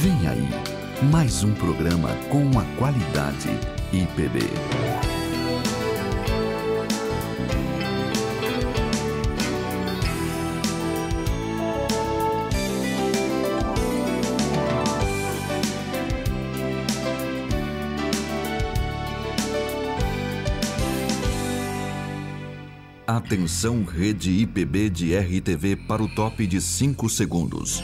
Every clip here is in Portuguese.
Vem aí, mais um programa com a qualidade IPB. Atenção, rede IPB de RTV para o top de 5 segundos.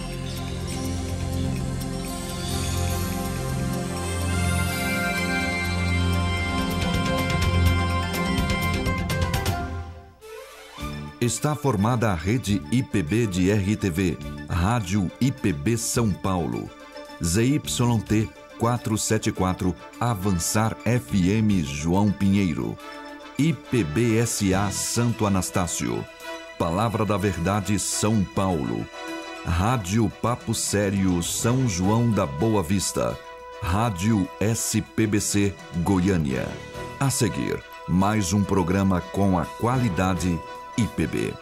Está formada a rede IPB de RTV, Rádio IPB São Paulo, ZYT 474, Avançar FM João Pinheiro, IPB-SA Santo Anastácio, Palavra da Verdade São Paulo, Rádio Papo Sério São João da Boa Vista, Rádio SPBC Goiânia. A seguir, mais um programa com a qualidade IPB.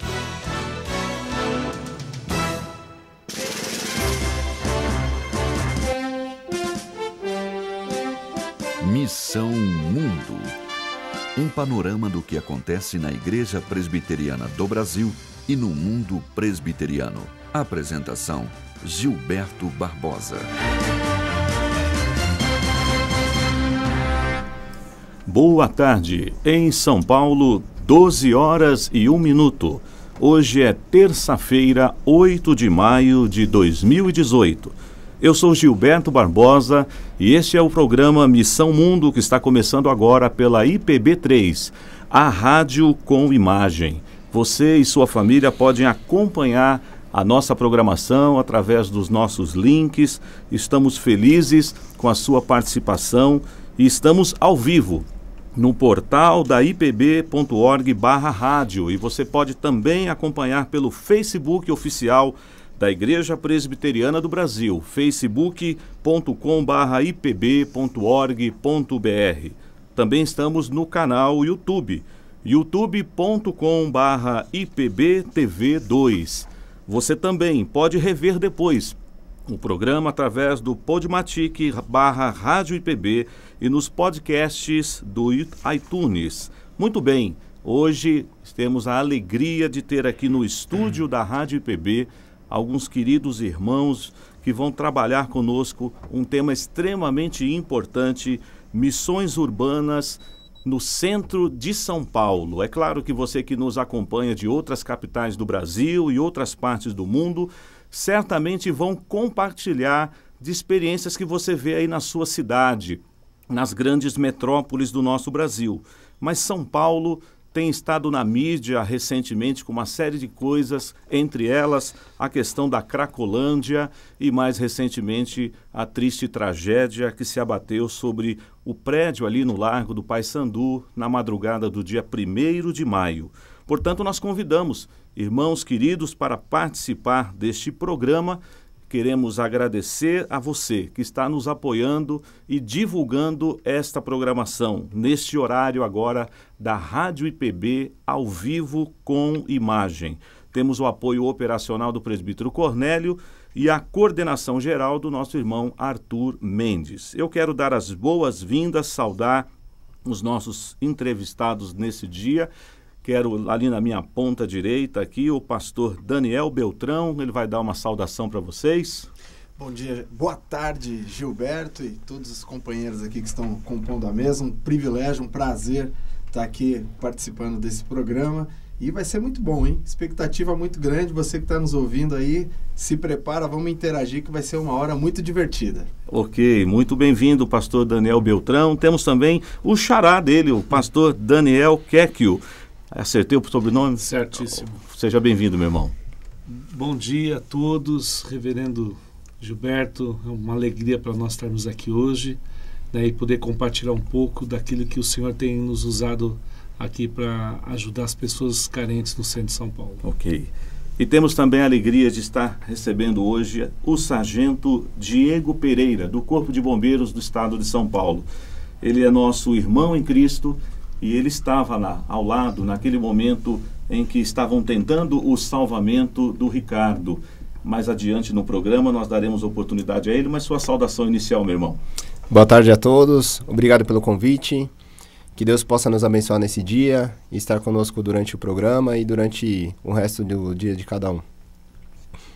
Missão Mundo. Um panorama do que acontece na Igreja Presbiteriana do Brasil e no mundo presbiteriano. Apresentação: Gilberto Barbosa. Boa tarde. Em São Paulo, 12 horas e 1 minuto. Hoje é terça-feira, 8 de maio de 2018. Eu sou Gilberto Barbosa e este é o programa Missão Mundo, que está começando agora pela IPB3, a rádio com imagem. Você e sua família podem acompanhar a nossa programação através dos nossos links. Estamos felizes com a sua participação e estamos ao vivo no portal da ipb.org/rádio, e você pode também acompanhar pelo Facebook oficial da Igreja Presbiteriana do Brasil, facebook.com/ipb.org.br. Também estamos no canal YouTube, youtube.com/ipbtv2. Você também pode rever depois o programa através do Podmatic/Rádio IPB e nos podcasts do iTunes. Muito bem, hoje temos a alegria de ter aqui no estúdio da Rádio IPB alguns queridos irmãos que vão trabalhar conosco um tema extremamente importante: missões urbanas no centro de São Paulo. É claro que você que nos acompanha de outras capitais do Brasil e outras partes do mundo certamente vão compartilhar de experiências que você vê aí na sua cidade, nas grandes metrópoles do nosso Brasil. Mas São Paulo tem estado na mídia recentemente com uma série de coisas, entre elas a questão da Cracolândia e, mais recentemente, a triste tragédia que se abateu sobre o prédio ali no Largo do Paissandu na madrugada do dia 1º de maio. Portanto, nós convidamos irmãos queridos para participar deste programa. Queremos agradecer a você que está nos apoiando e divulgando esta programação neste horário agora da Rádio IPB ao vivo com imagem. Temos o apoio operacional do presbítero Cornélio e a coordenação geral do nosso irmão Arthur Mendes. Eu quero dar as boas-vindas, saudar os nossos entrevistados nesse dia. Quero, ali na minha ponta direita aqui, o pastor Daniel Beltrão. Ele vai dar uma saudação para vocês. Bom dia, boa tarde, Gilberto e todos os companheiros aqui que estão compondo a mesa. Um privilégio, um prazer estar aqui participando desse programa. E vai ser muito bom, hein? Expectativa muito grande. Você que está nos ouvindo aí, se prepara, vamos interagir que vai ser uma hora muito divertida. Ok, muito bem-vindo, pastor Daniel Beltrão. Temos também o xará dele, o pastor Daniel Quequio. Acertei o sobrenome? Certíssimo. Seja bem-vindo, meu irmão. Bom dia a todos, reverendo Gilberto. É uma alegria para nós estarmos aqui hoje, né, e poder compartilhar um pouco daquilo que o Senhor tem nos usado aqui para ajudar as pessoas carentes no centro de São Paulo. Ok. E temos também a alegria de estar recebendo hoje o sargento Diego Pereira, do Corpo de Bombeiros do Estado de São Paulo. Ele é nosso irmão em Cristo. E ele estava lá, ao lado, naquele momento em que estavam tentando o salvamento do Ricardo. Mais adiante no programa nós daremos oportunidade a ele, mas sua saudação inicial, meu irmão. Boa tarde a todos, obrigado pelo convite, que Deus possa nos abençoar nesse dia e estar conosco durante o programa e durante o resto do dia de cada um.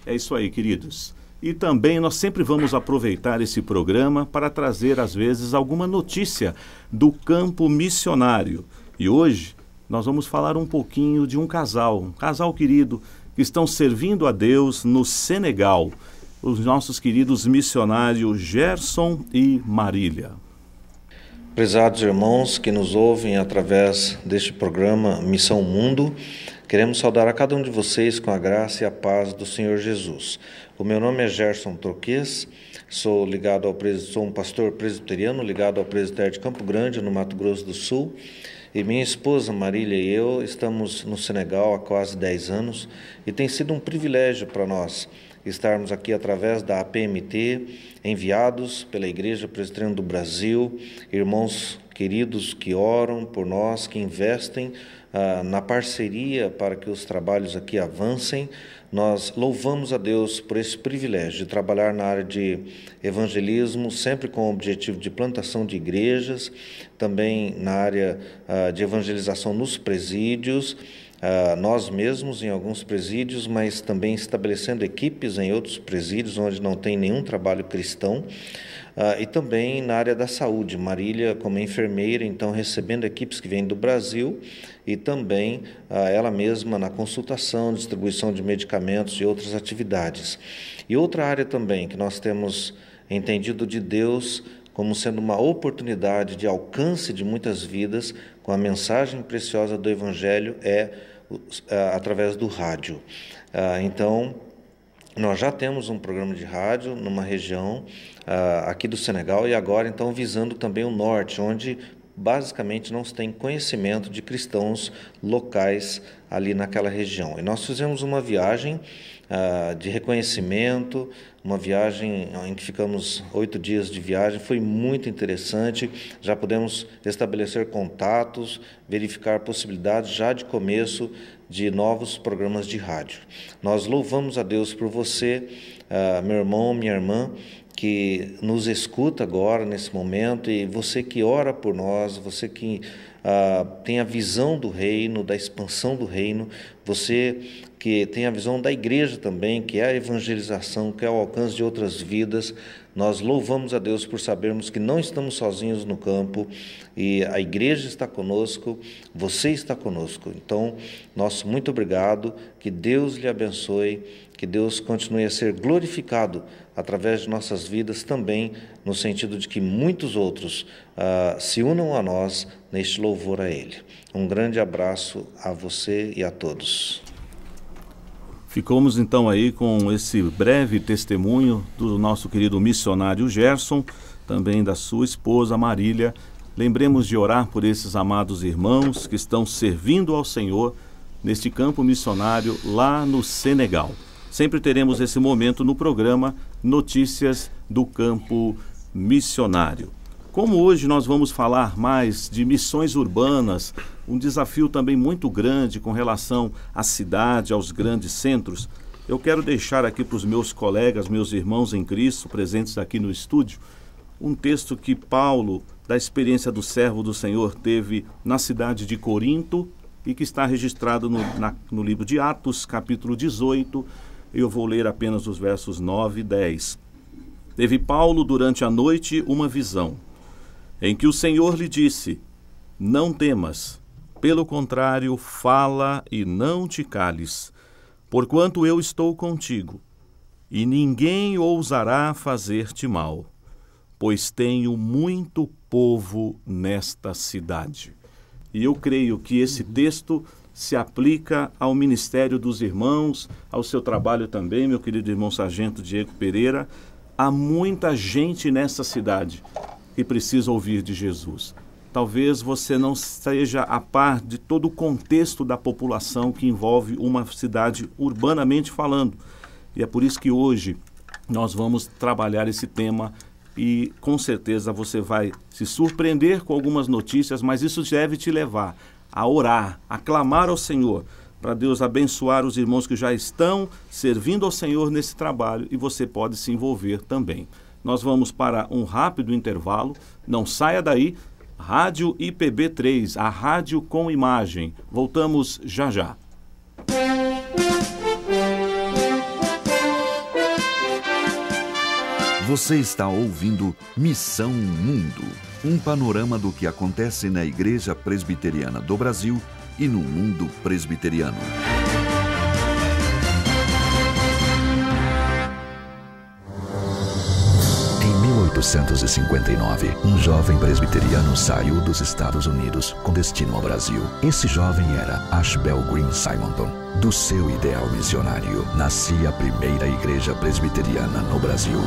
É isso aí, queridos. E também nós sempre vamos aproveitar esse programa para trazer, às vezes, alguma notícia do campo missionário. E hoje nós vamos falar um pouquinho de um casal querido, que estão servindo a Deus no Senegal. Os nossos queridos missionários Gerson e Marília. Prezados irmãos que nos ouvem através deste programa Missão Mundo, queremos saudar a cada um de vocês com a graça e a paz do Senhor Jesus. O meu nome é Gerson Troques, sou um pastor presbiteriano ligado ao presbitério de Campo Grande, no Mato Grosso do Sul, e minha esposa Marília e eu estamos no Senegal há quase 10 anos e tem sido um privilégio para nós estarmos aqui através da APMT, enviados pela Igreja Presbiteriana do Brasil, irmãos queridos que oram por nós, que investem na parceria para que os trabalhos aqui avancem. Nós louvamos a Deus por esse privilégio de trabalhar na área de evangelismo, sempre com o objetivo de plantação de igrejas, também na área de evangelização nos presídios, nós mesmos em alguns presídios, mas também estabelecendo equipes em outros presídios onde não tem nenhum trabalho cristão, e também na área da saúde, Marília como enfermeira, então recebendo equipes que vêm do Brasil e também ela mesma na consultação, distribuição de medicamentos e outras atividades. E outra área também que nós temos entendido de Deus como sendo uma oportunidade de alcance de muitas vidas com a mensagem preciosa do Evangelho através do rádio. Então, nós já temos um programa de rádio numa região aqui do Senegal e agora, então, visando também o norte, onde basicamente não se tem conhecimento de cristãos locais ali naquela região. E nós fizemos uma viagem de reconhecimento, uma viagem em que ficamos 8 dias de viagem, foi muito interessante, já pudemos estabelecer contatos, verificar possibilidades já de começo de novos programas de rádio. Nós louvamos a Deus por você, meu irmão, minha irmã, que nos escuta agora, nesse momento, e você que ora por nós, você que tem a visão do reino, da expansão do reino, você que tem a visão da igreja também, que é a evangelização, que é o alcance de outras vidas. Nós louvamos a Deus por sabermos que não estamos sozinhos no campo e a igreja está conosco, você está conosco. Então, nosso muito obrigado, que Deus lhe abençoe, que Deus continue a ser glorificado através de nossas vidas também, no sentido de que muitos outros se unam a nós neste louvor a Ele. Um grande abraço a você e a todos. Ficamos então aí com esse breve testemunho do nosso querido missionário Gerson, também da sua esposa Marília. Lembremos de orar por esses amados irmãos que estão servindo ao Senhor neste campo missionário lá no Senegal. Sempre teremos esse momento no programa Notícias do Campo Missionário. Como hoje nós vamos falar mais de missões urbanas, um desafio também muito grande com relação à cidade, aos grandes centros, eu quero deixar aqui para os meus colegas, meus irmãos em Cristo, presentes aqui no estúdio, um texto que Paulo, da experiência do servo do Senhor, teve na cidade de Corinto e que está registrado no livro de Atos, capítulo 18. Eu vou ler apenas os versos 9 e 10. Teve Paulo durante a noite uma visão, em que o Senhor lhe disse: não temas, pelo contrário, fala e não te cales, porquanto eu estou contigo, e ninguém ousará fazer-te mal, pois tenho muito povo nesta cidade. E eu creio que esse texto se aplica ao ministério dos irmãos, ao seu trabalho também, meu querido irmão Sargento Diego Pereira. Há muita gente nessa cidade que precisa ouvir de Jesus. Talvez você não esteja a par de todo o contexto da população que envolve uma cidade urbanamente falando. E é por isso que hoje nós vamos trabalhar esse tema e com certeza você vai se surpreender com algumas notícias, mas isso deve te levar a orar, a clamar ao Senhor, para Deus abençoar os irmãos que já estão servindo ao Senhor nesse trabalho, e você pode se envolver também. Nós vamos para um rápido intervalo, não saia daí. Rádio IPB3, a rádio com imagem. Voltamos já já. Você está ouvindo Missão Mundo, um panorama do que acontece na Igreja Presbiteriana do Brasil e no mundo presbiteriano. Em 1859, um jovem presbiteriano saiu dos Estados Unidos com destino ao Brasil. Esse jovem era Ashbel Green Simonton. Do seu ideal missionário, nascia a primeira igreja presbiteriana no Brasil.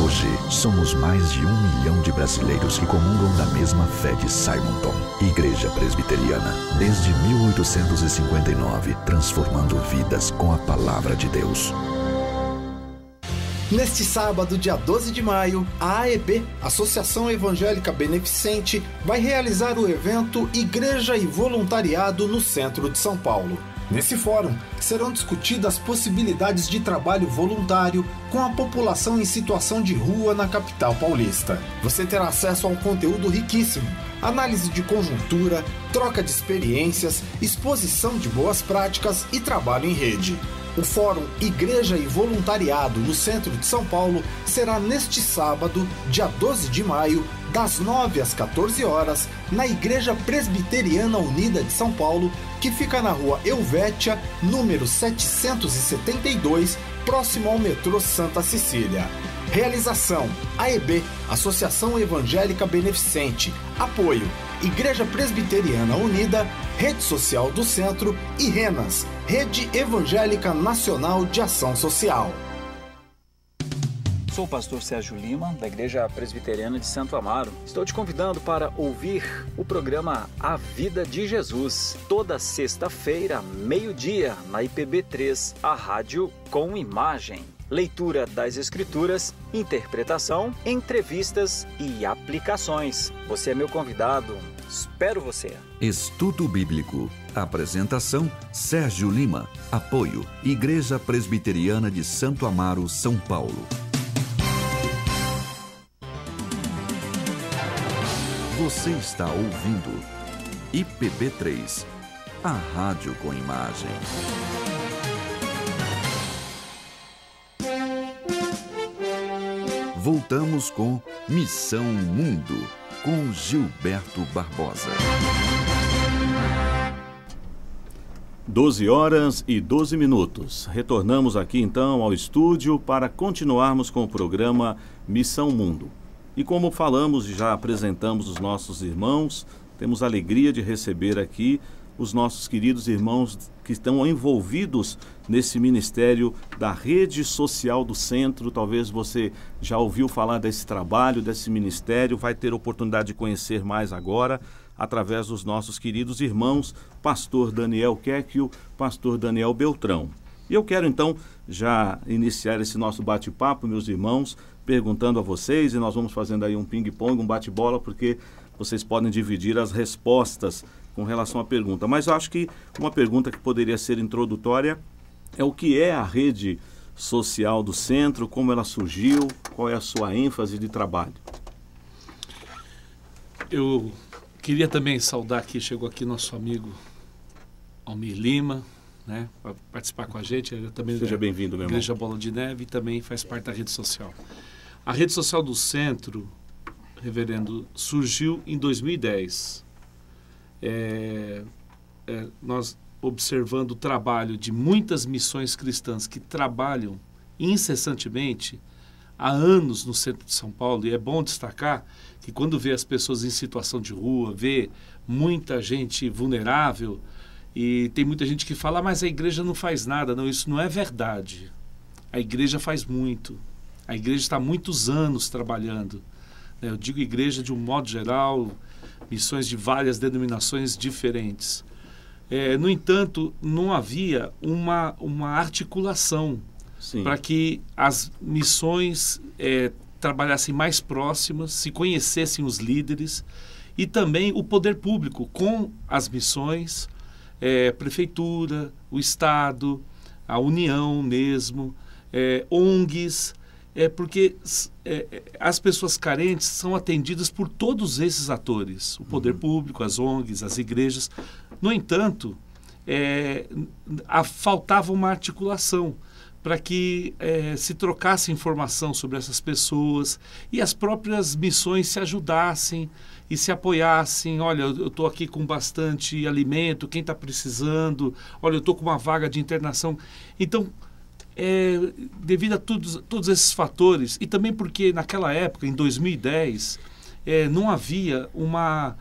Hoje, somos mais de 1 milhão de brasileiros que comungam da mesma fé de Simonton. Igreja Presbiteriana, desde 1859, transformando vidas com a palavra de Deus. Neste sábado, dia 12 de maio, a AEB, Associação Evangélica Beneficente, vai realizar o evento Igreja e Voluntariado no centro de São Paulo. Nesse fórum, serão discutidas possibilidades de trabalho voluntário com a população em situação de rua na capital paulista. Você terá acesso a um conteúdo riquíssimo, análise de conjuntura, troca de experiências, exposição de boas práticas e trabalho em rede. O Fórum Igreja e Voluntariado no centro de São Paulo será neste sábado, dia 12 de maio, das 9 às 14 horas, na Igreja Presbiteriana Unida de São Paulo, que fica na rua Helvétia, número 772, próximo ao metrô Santa Cecília. Realização: AEB, Associação Evangélica Beneficente. Apoio: Igreja Presbiteriana Unida, Rede Social do Centro e RENAS, Rede Evangélica Nacional de Ação Social. Sou o pastor Sérgio Lima, da Igreja Presbiteriana de Santo Amaro. Estou te convidando para ouvir o programa A Vida de Jesus, toda sexta-feira, meio-dia, na IPB3, a rádio com imagem. Leitura das Escrituras, interpretação, entrevistas e aplicações. Você é meu convidado. Espero você. Estudo Bíblico. Apresentação: Sérgio Lima. Apoio: Igreja Presbiteriana de Santo Amaro, São Paulo. Você está ouvindo IPB3, a rádio com imagem. Voltamos com Missão Mundo, com Gilberto Barbosa. 12h12. Retornamos aqui então ao estúdio para continuarmos com o programa Missão Mundo. E como falamos e já apresentamos os nossos irmãos, temos a alegria de receber aqui os nossos queridos irmãos que estão envolvidos nesse ministério da Rede Social do Centro. Talvez você já ouviu falar desse trabalho, desse ministério, vai ter oportunidade de conhecer mais agora, através dos nossos queridos irmãos, pastor Daniel Quecchio, pastor Daniel Beltrão. E eu quero então já iniciar esse nosso bate-papo, meus irmãos, perguntando a vocês, e nós vamos fazendo aí um ping-pong, um bate-bola, porque vocês podem dividir as respostas com relação à pergunta. Mas eu acho que uma pergunta que poderia ser introdutória é: o que é a rede social do centro, como ela surgiu, qual é a sua ênfase de trabalho? Eu queria também saudar que chegou aqui nosso amigo Almir Lima, né, para participar com a gente. Ele também Seja bem-vindo, meu irmão. Igreja Bola de Neve, e também faz parte da rede social. A rede social do centro, reverendo, surgiu em 2010. Nós observando o trabalho de muitas missões cristãs que trabalham incessantemente há anos no centro de São Paulo, e é bom destacar que quando vê as pessoas em situação de rua, vê muita gente vulnerável, e tem muita gente que fala: mas a igreja não faz nada. Não, isso não é verdade. A igreja faz muito. A igreja está há muitos anos trabalhando. Eu digo igreja de um modo geral, missões de várias denominações diferentes. No entanto, não havia uma articulação para que as missões trabalhassem mais próximas, se conhecessem os líderes, e também o poder público com as missões, prefeitura, o Estado, a União mesmo, ONGs, porque as pessoas carentes são atendidas por todos esses atores, o poder público, as ONGs, as igrejas. No entanto, faltava uma articulação para que se trocasse informação sobre essas pessoas e as próprias missões se ajudassem e se apoiassem. Olha, eu estou aqui com bastante alimento, quem está precisando? Olha, eu estou com uma vaga de internação. Então, devido a todos esses fatores, e também porque naquela época, em 2010, não havia uma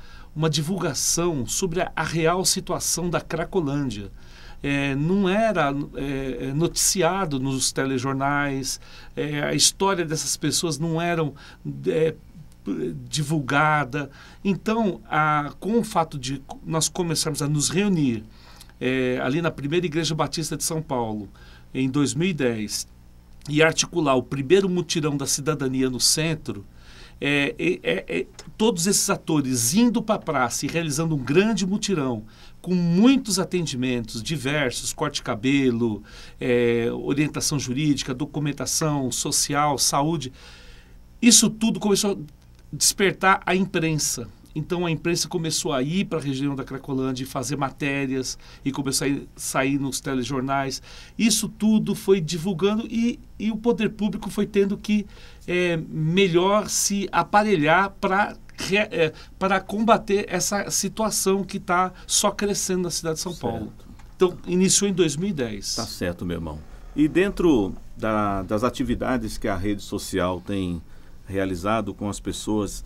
divulgação sobre a real situação da Cracolândia. Não era noticiado nos telejornais, a história dessas pessoas não era divulgada. Então, com o fato de nós começarmos a nos reunir ali na primeira Igreja Batista de São Paulo, em 2010, e articular o primeiro mutirão da cidadania no centro, todos esses atores indo para a praça e realizando um grande mutirão, com muitos atendimentos diversos, corte de cabelo, orientação jurídica, documentação social, saúde, isso tudo começou a despertar a imprensa. Então a imprensa começou a ir para a região da Cracolândia e fazer matérias e começou a sair nos telejornais. Isso tudo foi divulgando e o poder público foi tendo que melhor se aparelhar para combater essa situação que está só crescendo na cidade de São Paulo. Então iniciou em 2010. Tá certo, meu irmão. E dentro das atividades que a rede social tem realizado com as pessoas,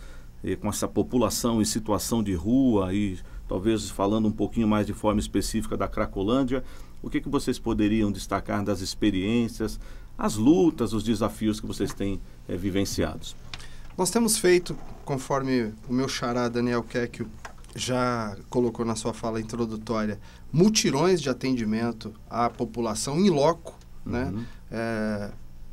com essa população em situação de rua e talvez falando um pouquinho mais de forma específica da Cracolândia, o que vocês poderiam destacar das experiências, as lutas, os desafios que vocês têm vivenciados? Nós temos feito, conforme o meu xará Daniel Quecchio já colocou na sua fala introdutória, mutirões de atendimento à população in loco, né?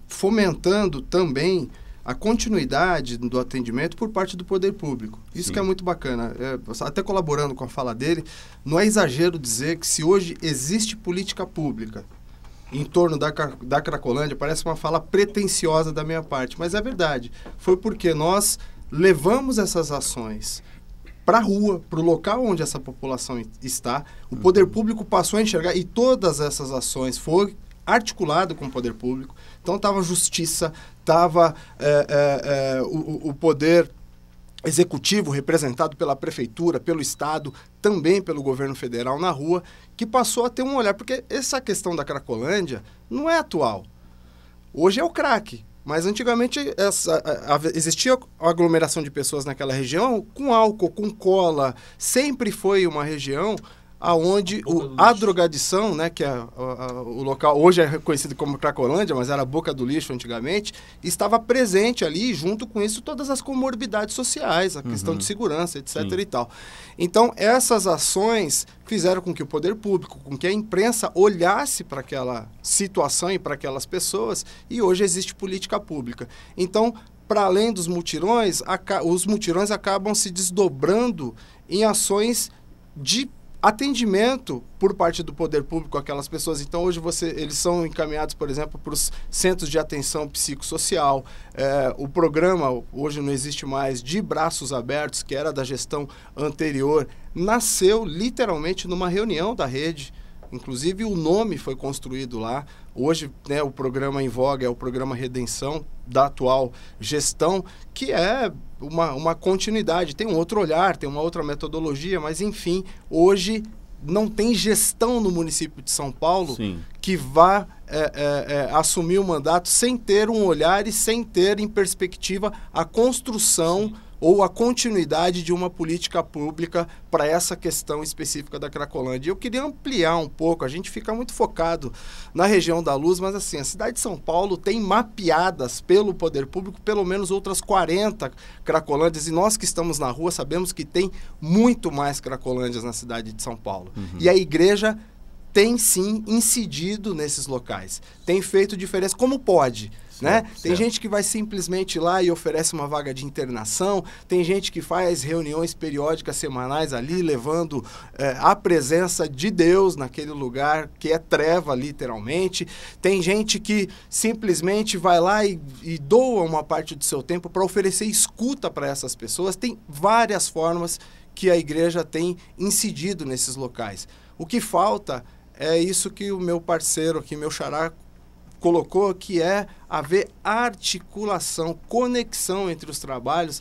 Fomentando também a continuidade do atendimento por parte do poder público. Isso Sim. que é muito bacana. Até colaborando com a fala dele, não é exagero dizer que se hoje existe política pública em torno da Cracolândia, parece uma fala pretensiosa da minha parte, mas é verdade. Foi porque nós levamos essas ações para a rua, para o local onde essa população está, o poder público passou a enxergar, e todas essas ações foram articulado com o poder público. Então estava a justiça, estava o poder executivo representado pela prefeitura, pelo Estado, também pelo governo federal na rua, que passou a ter um olhar, porque essa questão da Cracolândia não é atual. Hoje é o crack, mas antigamente existia aglomeração de pessoas naquela região com álcool, com cola, sempre foi uma região aonde a drogadição, né, que é o local, hoje é reconhecido como Cracolândia, mas era a boca do lixo antigamente, estava presente ali, junto com isso, todas as comorbidades sociais, a questão de segurança, etc. Sim. E tal. Então, essas ações fizeram com que o poder público, com que a imprensa olhasse para aquela situação e para aquelas pessoas, e hoje existe política pública. Então, para além dos mutirões, os mutirões acabam se desdobrando em ações de atendimento por parte do poder público àquelas pessoas. Então, hoje eles são encaminhados, por exemplo, para os centros de atenção psicossocial. O programa, hoje não existe mais, de Braços Abertos, que era da gestão anterior, nasceu literalmente numa reunião da rede. Inclusive, o nome foi construído lá. Hoje, né, o programa em voga é o programa Redenção, da atual gestão, que é uma continuidade. Tem um outro olhar, tem uma outra metodologia, mas, enfim, hoje não tem gestão no município de São Paulo Sim. que vá assumir o mandato sem ter um olhar e sem ter em perspectiva a construção Sim. ou a continuidade de uma política pública para essa questão específica da Cracolândia. Eu queria ampliar um pouco, a gente fica muito focado na região da Luz, mas assim, a cidade de São Paulo tem mapeadas pelo poder público pelo menos outras 40 Cracolândias, e nós que estamos na rua sabemos que tem muito mais Cracolândias na cidade de São Paulo. E a igreja tem sim incidido nesses locais, tem feito diferença como pode, né? Tem gente que vai simplesmente lá e oferece uma vaga de internação, tem gente que faz reuniões periódicas semanais ali, levando a presença de Deus naquele lugar que é treva, literalmente. Tem gente que simplesmente vai lá e doa uma parte do seu tempo para oferecer escuta para essas pessoas. Tem várias formas que a igreja tem incidido nesses locais. O que falta é isso que o meu parceiro aqui, meu xará, colocou, que é haver articulação, conexão entre os trabalhos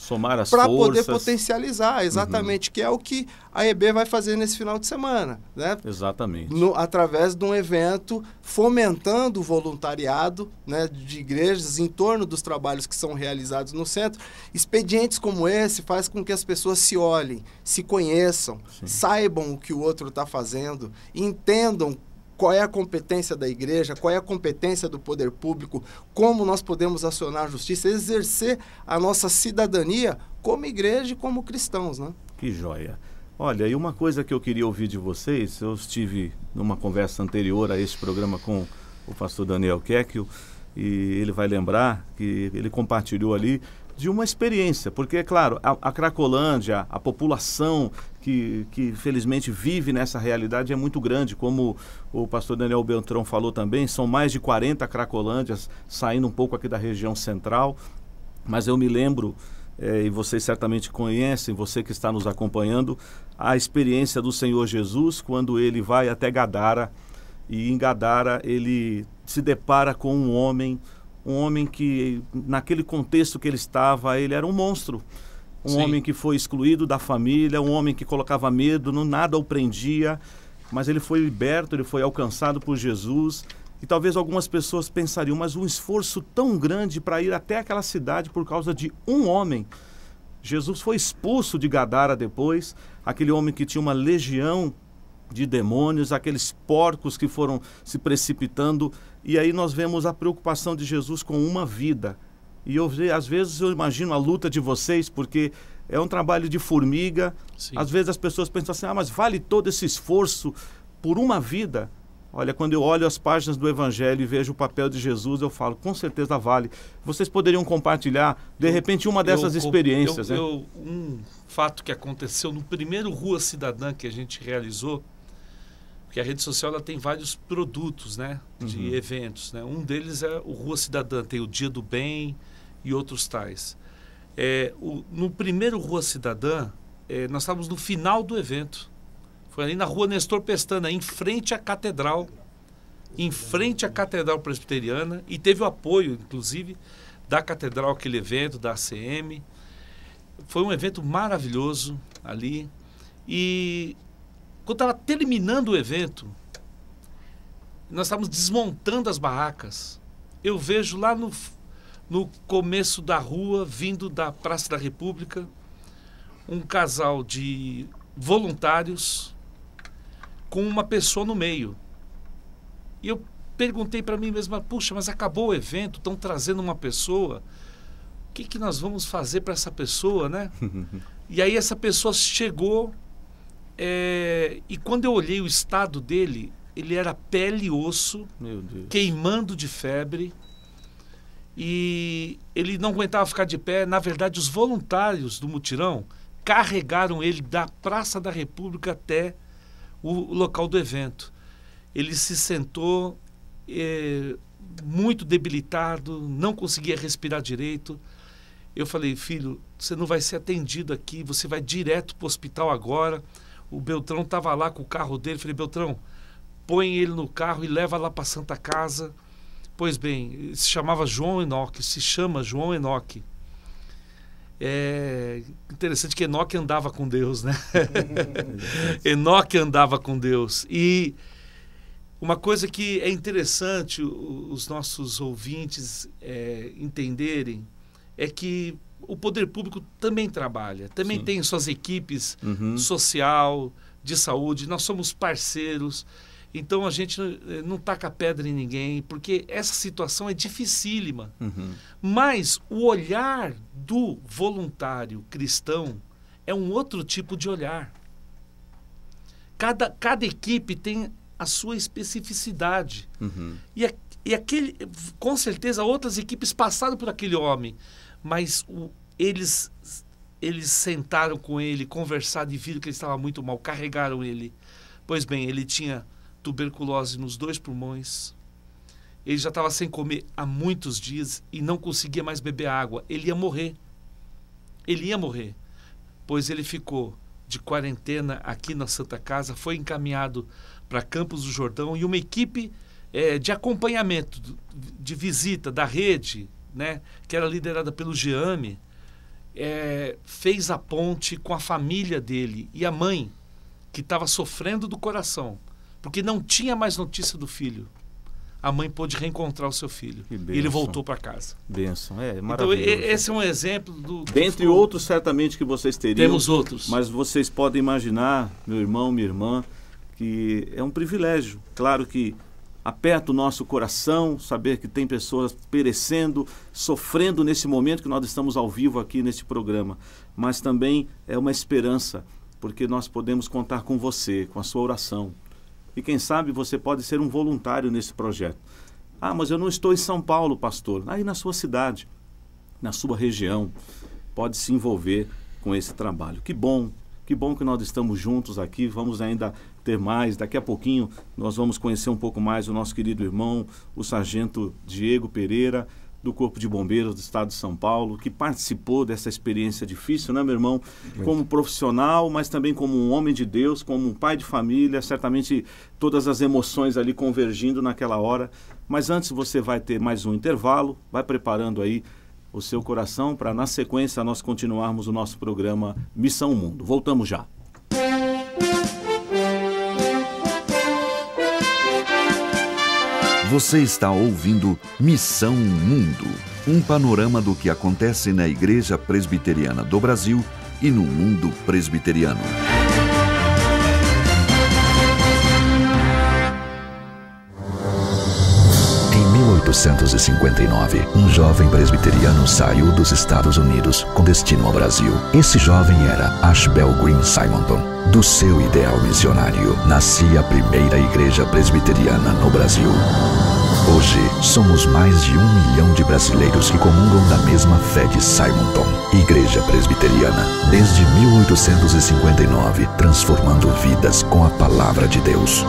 para poder potencializar, exatamente, que é o que a EB vai fazer nesse final de semana, né? Exatamente. Através de um evento fomentando o voluntariado, né, de igrejas em torno dos trabalhos que são realizados no centro. Expedientes como esse faz com que as pessoas se olhem, se conheçam, saibam o que o outro está fazendo, entendam qual é a competência da igreja, qual é a competência do poder público, como nós podemos acionar a justiça, exercer a nossa cidadania como igreja e como cristãos, né? Que joia. Olha, e uma coisa que eu queria ouvir de vocês, eu estive numa conversa anterior a este programa com o pastor Daniel Kekio, e ele vai lembrar que ele compartilhou ali de uma experiência, porque, é claro, a Cracolândia, a população que felizmente vive nessa realidade é muito grande, como o pastor Daniel Beltrão falou também, são mais de 40 Cracolândias saindo um pouco aqui da região central, mas eu me lembro, e vocês certamente conhecem, você que está nos acompanhando, a experiência do Senhor Jesus quando ele vai até Gadara, e em Gadara ele se depara com um homem que, naquele contexto que ele estava, ele era um monstro. Um homem que foi excluído da família, um homem que colocava medo, nada o prendia, mas ele foi liberto, ele foi alcançado por Jesus. E talvez algumas pessoas pensariam, mas um esforço tão grande para ir até aquela cidade por causa de um homem. Jesus foi expulso de Gadara depois, aquele homem que tinha uma legião de demônios, aqueles porcos que foram se precipitando, e aí nós vemos a preocupação de Jesus com uma vida. E às vezes eu imagino a luta de vocês, porque é um trabalho de formiga. Sim. Às vezes as pessoas pensam assim, mas vale todo esse esforço por uma vida? Olha, quando eu olho as páginas do Evangelho e vejo o papel de Jesus, eu falo, com certeza vale. Vocês poderiam compartilhar, de repente, uma dessas experiências, né? Um fato que aconteceu no primeiro Rua Cidadã que a gente realizou, porque a rede social ela tem vários produtos, né, de eventos, né? Um deles é o Rua Cidadã, tem o Dia do Bem e outros tais. No primeiro Rua Cidadã, nós estávamos no final do evento. Foi ali na Rua Nestor Pestana, em frente à Catedral Presbiteriana, e teve o apoio, inclusive, da Catedral, aquele evento, da ACM. Foi um evento maravilhoso ali. E quando estava terminando o evento, nós estávamos desmontando as barracas. Eu vejo lá no começo da rua, vindo da Praça da República, um casal de voluntários com uma pessoa no meio. E eu perguntei para mim mesma, puxa, mas acabou o evento, estão trazendo uma pessoa, o que nós vamos fazer para essa pessoa, né? E aí essa pessoa chegou, e quando eu olhei o estado dele, ele era pele e osso, meu Deus, queimando de febre, e ele não aguentava ficar de pé. Na verdade, os voluntários do mutirão carregaram ele da Praça da República até o local do evento. Ele se sentou muito debilitado, não conseguia respirar direito. Eu falei, filho, você não vai ser atendido aqui, você vai direto para o hospital agora. O Beltrão estava lá com o carro dele. Falei, Beltrão, põe ele no carro e leva lá para a Santa Casa. Pois bem, se chamava João Enoque, se chama João Enoque. É interessante que Enoque andava com Deus, né? Enoque andava com Deus. E uma coisa que é interessante os nossos ouvintes entenderem é que o poder público também trabalha, também tem suas equipes social, de saúde, nós somos parceiros, então a gente não taca pedra em ninguém, porque essa situação é dificílima. Mas o olhar do voluntário cristão é um outro tipo de olhar. Cada equipe tem a sua especificidade. E aquele, com certeza outras equipes passaram por aquele homem, mas eles sentaram com ele, conversaram e viram que ele estava muito mal, carregaram ele. Pois bem, ele tinha tuberculose nos 2 pulmões, ele já estava sem comer há muitos dias e não conseguia mais beber água. Ele ia morrer, pois ele ficou de quarentena aqui na Santa Casa, foi encaminhado para Campos do Jordão, e uma equipe de acompanhamento, de visita da rede, né, que era liderada pelo Giame, fez a ponte com a família dele e a mãe, que estava sofrendo do coração, porque não tinha mais notícia do filho. A mãe pôde reencontrar o seu filho. E ele voltou para casa. Bênção, maravilhoso. Então, esse é um exemplo do... Dentre outros, certamente, que vocês teriam. Temos outros. Mas vocês podem imaginar, meu irmão, minha irmã, que é um privilégio. Claro que aperta o nosso coração saber que tem pessoas perecendo, sofrendo nesse momento que nós estamos ao vivo aqui nesse programa. Mas também é uma esperança, porque nós podemos contar com você, com a sua oração. E quem sabe você pode ser um voluntário nesse projeto. Ah, mas eu não estou em São Paulo, pastor. Aí na sua cidade, na sua região, pode se envolver com esse trabalho. Que bom que nós estamos juntos aqui. Vamos ainda ter mais. Daqui a pouquinho nós vamos conhecer um pouco mais o nosso querido irmão, o sargento Diego Pereira, do Corpo de Bombeiros do Estado de São Paulo, que participou dessa experiência difícil, né, meu irmão? Como profissional, mas também como um homem de Deus, como um pai de família, certamente todas as emoções ali convergindo naquela hora. Mas antes você vai ter mais um intervalo, vai preparando aí o seu coração para, na sequência, nós continuarmos o nosso programa Missão Mundo. Voltamos já. Você está ouvindo Missão Mundo, um panorama do que acontece na Igreja Presbiteriana do Brasil e no mundo presbiteriano. Em 1859, um jovem presbiteriano saiu dos Estados Unidos com destino ao Brasil. Esse jovem era Ashbel Green Simonton. Do seu ideal missionário, nascia a primeira igreja presbiteriana no Brasil. Hoje, somos mais de 1 milhão de brasileiros que comungam da mesma fé de Simonton. Igreja Presbiteriana, desde 1859, transformando vidas com a palavra de Deus.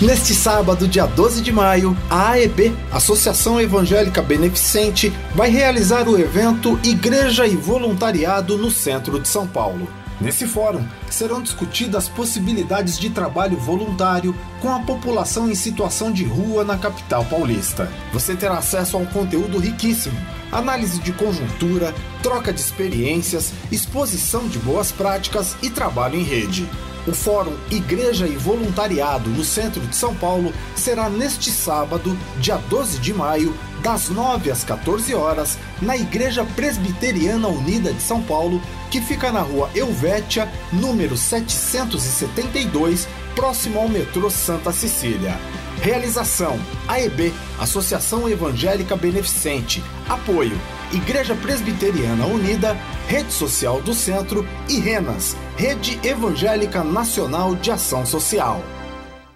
Neste sábado, dia 12 de maio, a AEB, Associação Evangélica Beneficente, vai realizar o evento Igreja e Voluntariado no centro de São Paulo. Nesse fórum, serão discutidas possibilidades de trabalho voluntário com a população em situação de rua na capital paulista. Você terá acesso a um conteúdo riquíssimo, análise de conjuntura, troca de experiências, exposição de boas práticas e trabalho em rede. O Fórum Igreja e Voluntariado no centro de São Paulo será neste sábado, dia 12 de maio, das 9 às 14 horas, na Igreja Presbiteriana Unida de São Paulo, que fica na rua Helvétia, número 772, próximo ao metrô Santa Cecília. Realização: AEB, Associação Evangélica Beneficente. Apoio: Igreja Presbiteriana Unida, Rede Social do Centro e RENAS, Rede Evangélica Nacional de Ação Social.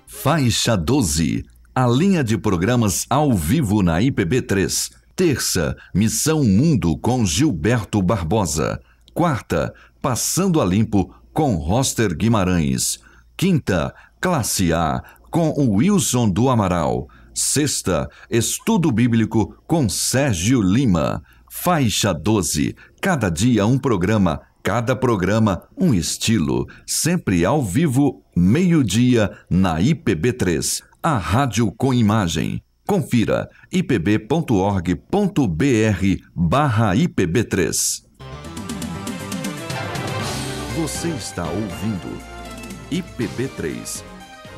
Faixa 12, a linha de programas ao vivo na IPB3. Terça, Missão Mundo com Gilberto Barbosa. Quarta, Passando a Limpo com Roster Guimarães. Quinta, Classe A com o Wilson do Amaral. Sexta, Estudo Bíblico com Sérgio Lima. Faixa 12, cada dia um programa, cada programa um estilo. Sempre ao vivo, meio-dia, na IPB3, a rádio com imagem. Confira ipb.org.br/IPB3. Você está ouvindo IPB3,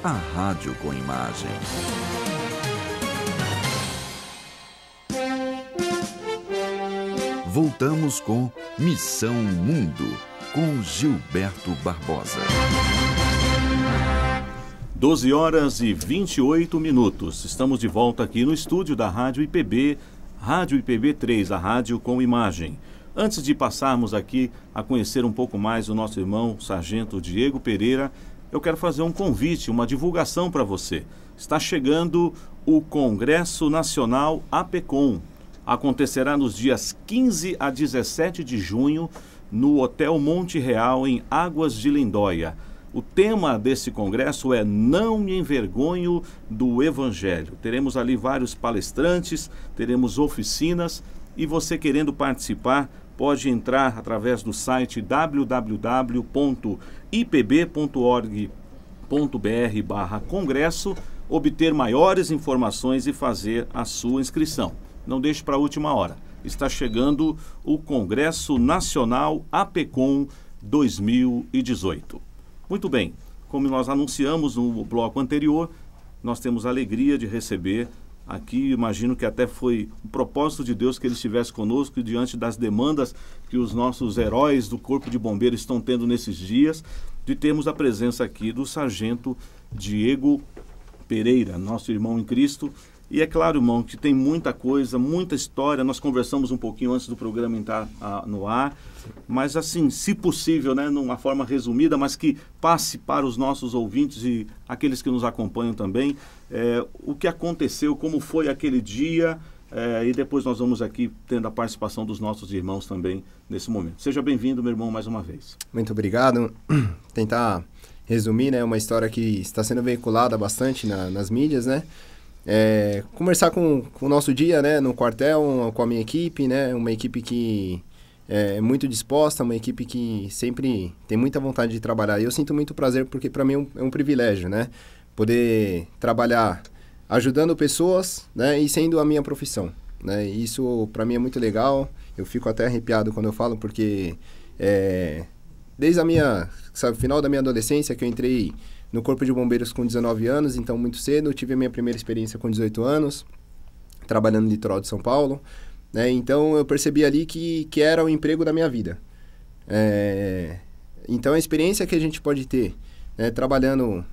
a rádio com imagem. Voltamos com Missão Mundo, com Gilberto Barbosa. 12 horas e 28 minutos. Estamos de volta aqui no estúdio da Rádio IPB, Rádio IPB3, a rádio com imagem. Antes de passarmos aqui a conhecer um pouco mais o nosso irmão Sargento Diego Pereira, eu quero fazer um convite, uma divulgação para você. Está chegando o Congresso Nacional APECOM. Acontecerá nos dias 15 a 17 de junho no Hotel Monte Real, em Águas de Lindóia. O tema desse congresso é Não me envergonho do Evangelho. Teremos ali vários palestrantes, teremos oficinas, e você querendo participar pode entrar através do site www.ipb.org.br/congresso, obter maiores informações e fazer a sua inscrição. Não deixe para a última hora. Está chegando o Congresso Nacional APECOM 2018. Muito bem, como nós anunciamos no bloco anterior, nós temos a alegria de receber aqui, imagino que até foi um propósito de Deus que ele estivesse conosco e diante das demandas que os nossos heróis do Corpo de Bombeiros estão tendo nesses dias, de termos a presença aqui do Sargento Diego Pereira, nosso irmão em Cristo. E é claro, irmão, que tem muita coisa, muita história. Nós conversamos um pouquinho antes do programa entrar no ar. Mas assim, se possível, né, numa forma resumida, mas que passe para os nossos ouvintes e aqueles que nos acompanham também, o que aconteceu, como foi aquele dia, e depois nós vamos aqui tendo a participação dos nossos irmãos também nesse momento. Seja bem-vindo, meu irmão, mais uma vez. Muito obrigado. Tentar resumir, né, uma história que está sendo veiculada bastante nas mídias, né? Conversar com o nosso dia, né, no quartel, com a minha equipe, né, uma equipe que é muito disposta, uma equipe que sempre tem muita vontade de trabalhar. E eu sinto muito prazer porque para mim é um privilégio, né, poder trabalhar ajudando pessoas, né, e sendo a minha profissão, né. Isso para mim é muito legal. Eu fico até arrepiado quando eu falo porque desde o final da minha adolescência que eu entrei no Corpo de Bombeiros com 19 anos, então muito cedo. Eu tive a minha primeira experiência com 18 anos, trabalhando no litoral de São Paulo, né? Então eu percebi ali que era o emprego da minha vida. Então a experiência que a gente pode ter, né, trabalhando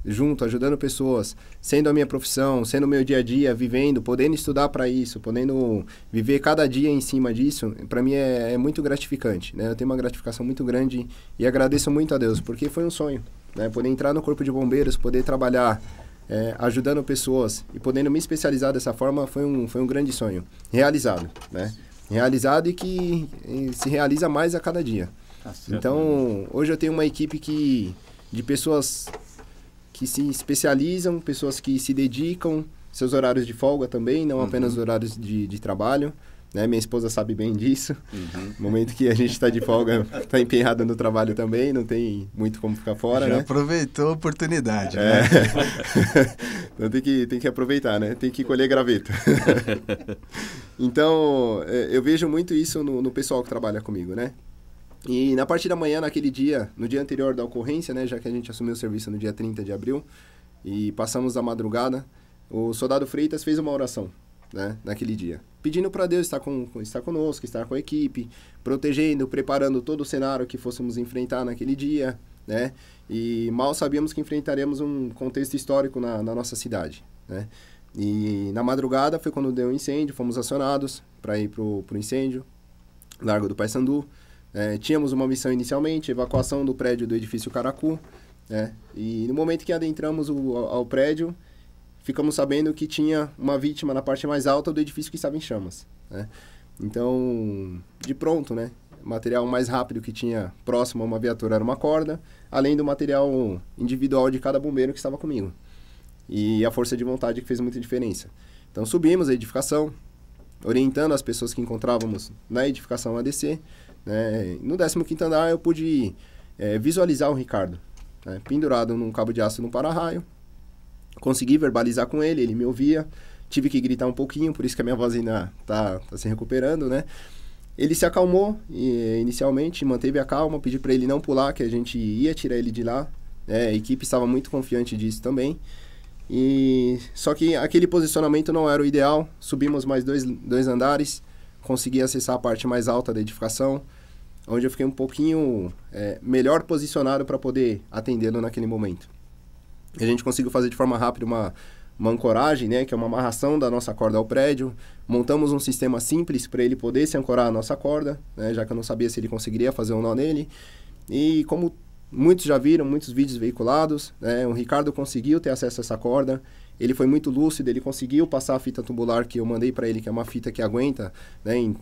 junto, ajudando pessoas, sendo a minha profissão, sendo o meu dia a dia, vivendo, podendo estudar para isso, podendo viver cada dia em cima disso, para mim é muito gratificante, né? Eu tenho uma gratificação muito grande e agradeço muito a Deus, porque foi um sonho, né? Poder entrar no Corpo de Bombeiros, poder trabalhar ajudando pessoas e podendo me especializar dessa forma foi um grande sonho, realizado, né? Realizado e que se realiza mais a cada dia. Então, hoje eu tenho uma equipe de pessoas que se especializam, pessoas que se dedicam, seus horários de folga também, não apenas horários de trabalho, né? Minha esposa sabe bem disso. No momento que a gente está de folga, está empenhada no trabalho também, não tem muito como ficar fora, Já né? aproveitou a oportunidade, né? Então tem que aproveitar, né? Tem que colher graveta. Então, eu vejo muito isso no pessoal que trabalha comigo, né? E na parte da manhã, naquele dia, no dia anterior da ocorrência, né, já que a gente assumiu o serviço no dia 30 de abril, e passamos a madrugada, o soldado Freitas fez uma oração, né, naquele dia, pedindo para Deus estar conosco, estar com a equipe, protegendo, preparando todo o cenário que fôssemos enfrentar naquele dia, né, e mal sabíamos que enfrentaríamos um contexto histórico na nossa cidade, né. E na madrugada foi quando deu um incêndio, fomos acionados para ir pro incêndio, Largo do Paissandu. Tínhamos uma missão inicialmente, evacuação do prédio do edifício Caracu, né? E no momento que adentramos ao prédio, ficamos sabendo que tinha uma vítima na parte mais alta do edifício que estava em chamas, né? Então, de pronto, né? O material mais rápido que tinha próximo a uma viatura era uma corda, além do material individual de cada bombeiro que estava comigo. E a força de vontade que fez muita diferença. Então, subimos a edificação, orientando as pessoas que encontrávamos na edificação a descer. No 15º andar eu pude visualizar o Ricardo, né, pendurado num cabo de aço no para-raio. Consegui verbalizar com ele, ele me ouvia. Tive que gritar um pouquinho, por isso que a minha voz ainda tá se recuperando, né? Ele se acalmou inicialmente, manteve a calma, pedi para ele não pular, que a gente ia tirar ele de lá. A equipe estava muito confiante disso também. Só que aquele posicionamento não era o ideal. Subimos mais dois andares, consegui acessar a parte mais alta da edificação, onde eu fiquei um pouquinho melhor posicionado para poder atendê-lo naquele momento. A gente conseguiu fazer de forma rápida uma ancoragem, né, que é uma amarração da nossa corda ao prédio. Montamos um sistema simples para ele poder se ancorar à nossa corda, né, já que eu não sabia se ele conseguiria fazer um nó nele. E como muitos já viram, muitos vídeos veiculados, né? O Ricardo conseguiu ter acesso a essa corda, ele foi muito lúcido, ele conseguiu passar a fita tubular que eu mandei para ele, que é uma fita que aguenta, né,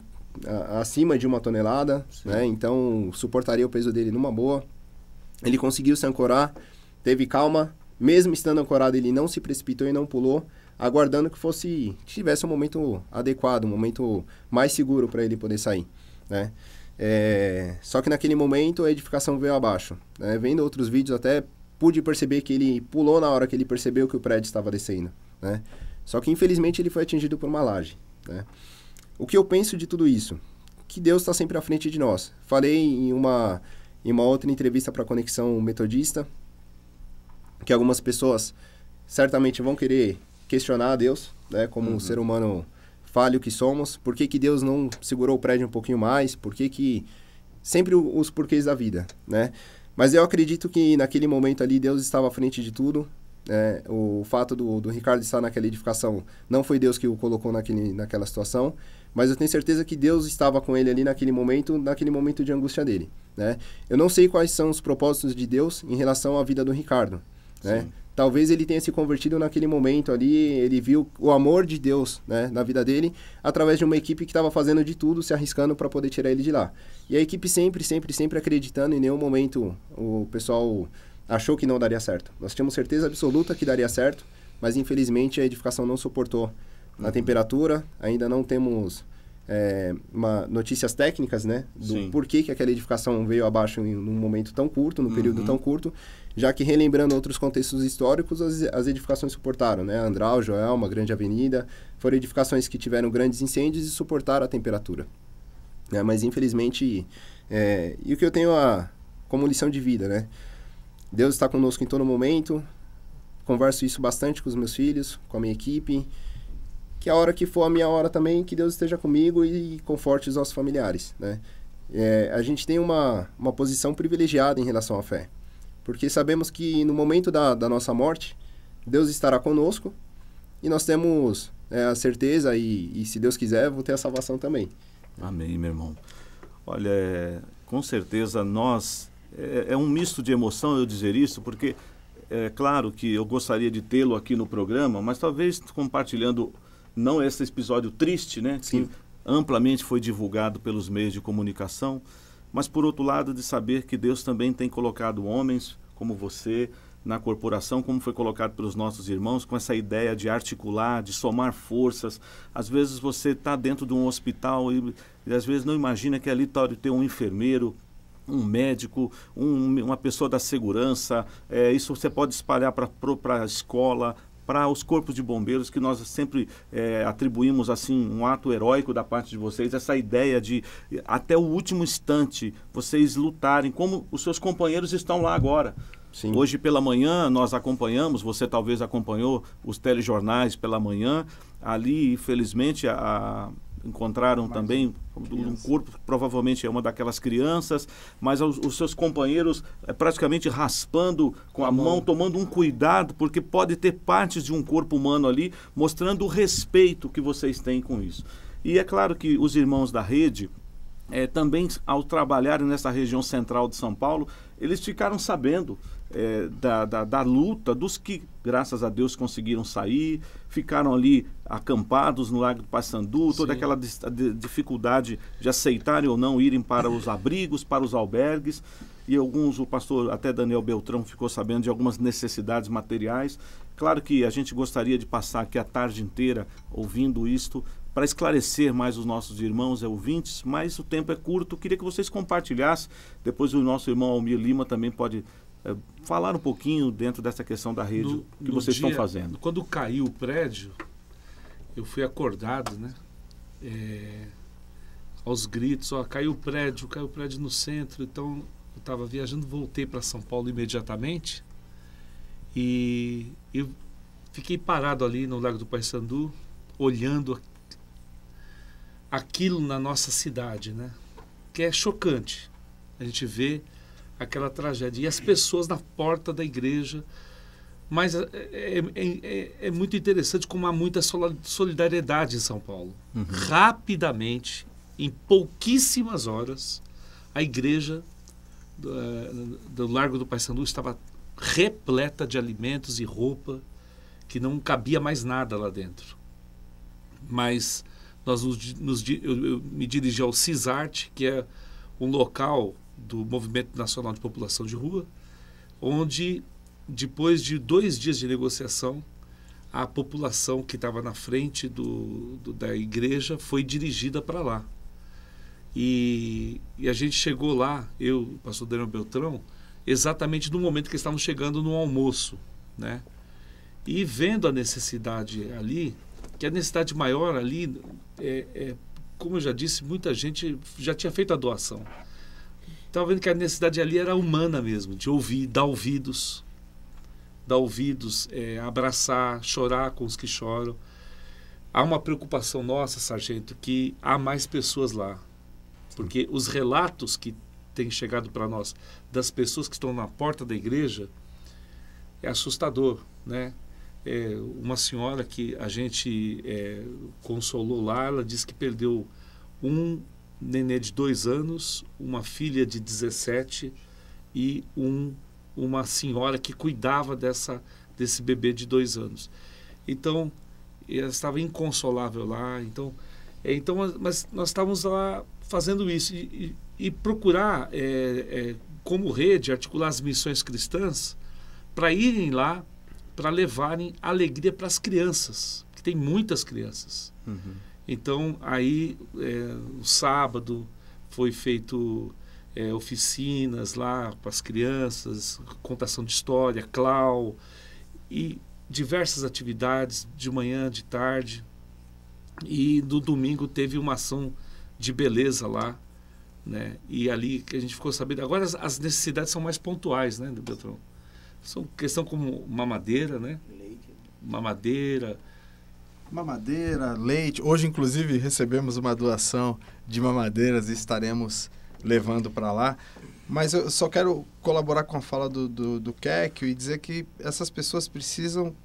acima de 1 tonelada, né? Então suportaria o peso dele numa boa. Ele conseguiu se ancorar, teve calma, mesmo estando ancorado ele não se precipitou e não pulou, aguardando que tivesse um momento adequado, um momento mais seguro para ele poder sair, né? Só que naquele momento a edificação veio abaixo, né? Vendo outros vídeos até pude perceber que ele pulou na hora que ele percebeu que o prédio estava descendo, né? Só que infelizmente ele foi atingido por uma laje, né? O que eu penso de tudo isso? Que Deus está sempre à frente de nós. Falei em uma outra entrevista para a Conexão Metodista que algumas pessoas certamente vão querer questionar a Deus, né? Como um ser humano falho que somos. Por que Deus não segurou o prédio um pouquinho mais? Por que sempre os porquês da vida, né? Mas eu acredito que naquele momento ali Deus estava à frente de tudo. O fato do Ricardo estar naquela edificação não foi Deus que o colocou naquela situação, mas eu tenho certeza que Deus estava com ele ali naquele momento de angústia dele, né? Eu não sei quais são os propósitos de Deus em relação à vida do Ricardo, né? Talvez ele tenha se convertido naquele momento ali, ele viu o amor de Deus, né, na vida dele, através de uma equipe que estava fazendo de tudo, se arriscando para poder tirar ele de lá. E a equipe sempre acreditando, em nenhum momento o pessoal achou que não daria certo. Nós tínhamos certeza absoluta que daria certo, mas infelizmente a edificação não suportou a temperatura. Ainda não temos notícias técnicas, né, do porquê que aquela edificação veio abaixo num momento tão curto, num período tão curto, já que, relembrando outros contextos históricos, as edificações suportaram, né? Andral, Joelma, Grande Avenida, foram edificações que tiveram grandes incêndios e suportaram a temperatura, né? Mas infelizmente, e o que eu tenho como lição de vida, né? Deus está conosco em todo momento. Converso isso bastante com os meus filhos, com a minha equipe, que a hora que for a minha hora também, que Deus esteja comigo e conforte os nossos familiares, né? A gente tem uma posição privilegiada em relação à fé, porque sabemos que no momento da nossa morte, Deus estará conosco e nós temos a certeza e se Deus quiser, vou ter a salvação também. Amém, meu irmão. Olha, com certeza nós... É um misto de emoção eu dizer isso, porque é claro que eu gostaria de tê-lo aqui no programa, mas talvez compartilhando, não esse episódio triste, né? Sim. Que amplamente foi divulgado pelos meios de comunicação, mas por outro lado de saber que Deus também tem colocado homens como você na corporação, como foi colocado pelos nossos irmãos, com essa ideia de articular, de somar forças. Às vezes você está dentro de um hospital e às vezes não imagina que ali pode ter um enfermeiro, um médico, uma pessoa da segurança. Isso você pode espalhar para a escola, para os corpos de bombeiros, que nós sempre atribuímos assim um ato heróico da parte de vocês, essa ideia de até o último instante vocês lutarem, como os seus companheiros estão lá agora. Sim. Hoje pela manhã nós acompanhamos, você talvez acompanhou os telejornais pela manhã, ali infelizmente encontraram também um corpo, provavelmente é uma daquelas crianças, mas os seus companheiros praticamente raspando com a mão, tomando um cuidado, porque pode ter partes de um corpo humano ali, mostrando o respeito que vocês têm com isso. E é claro que os irmãos da rede, também ao trabalharem nessa região central de São Paulo, eles ficaram sabendo da luta dos que, graças a Deus, conseguiram sair, ficaram ali acampados no Lago do Paissandu, toda aquela dificuldade de aceitarem ou não irem para os abrigos, para os albergues, e alguns, o pastor até Daniel Beltrão ficou sabendo de algumas necessidades materiais. Claro que a gente gostaria de passar aqui a tarde inteira ouvindo isto, para esclarecer mais os nossos irmãos ouvintes, mas o tempo é curto. Queria que vocês compartilhassem. Depois o nosso irmão Almir Lima também pode falar um pouquinho dentro dessa questão da rede que vocês estão fazendo. Quando caiu o prédio, eu fui acordado, né? Aos gritos, caiu o prédio no centro. Então eu estava viajando, voltei para São Paulo imediatamente e eu fiquei parado ali no Lago do Paissandu, olhando aquilo na nossa cidade, né? Que é chocante. A gente vê aquela tragédia e as pessoas na porta da igreja. Mas é muito interessante como há muita solidariedade em São Paulo. Rapidamente, em pouquíssimas horas, a igreja do Largo do Paissandu estava repleta de alimentos e roupa, que não cabia mais nada lá dentro. Mas eu me dirigi ao CISART, que é um local do Movimento Nacional de População de Rua, onde, depois de 2 dias de negociação, a população que estava na frente da igreja foi dirigida para lá. E a gente chegou lá, eu, o pastor Daniel Beltrão, exatamente no momento que estávamos chegando no almoço, né? E vendo a necessidade ali, que a necessidade maior ali, como eu já disse, muita gente já tinha feito a doação. Estava vendo que a necessidade ali era humana mesmo, de ouvir, dar ouvidos, abraçar, chorar com os que choram. Há uma preocupação nossa, sargento, que há mais pessoas lá. Porque os relatos que têm chegado para nós das pessoas que estão na porta da igreja é assustador, né? Uma senhora que a gente consolou lá, ela disse que perdeu um nenê de 2 anos, uma filha de 17 e uma senhora que cuidava desse bebê de 2 anos. Então, ela estava inconsolável lá. Mas nós estávamos lá fazendo isso e procurar, como rede, articular as missões cristãs para irem lá, para levarem alegria para as crianças, que tem muitas crianças. Uhum. Então, aí, no sábado, foi feito oficinas lá para as crianças, contação de história, clau, e diversas atividades de manhã, de tarde. E no domingo teve uma ação de beleza lá, né? E ali que a gente ficou sabendo. Agora as necessidades são mais pontuais, né, Beltrão? São questão como mamadeira, né? Mamadeira, leite. Hoje, inclusive, recebemos uma doação de mamadeiras e estaremos levando para lá. Mas eu só quero colaborar com a fala do Kéquio e dizer que essas pessoas precisam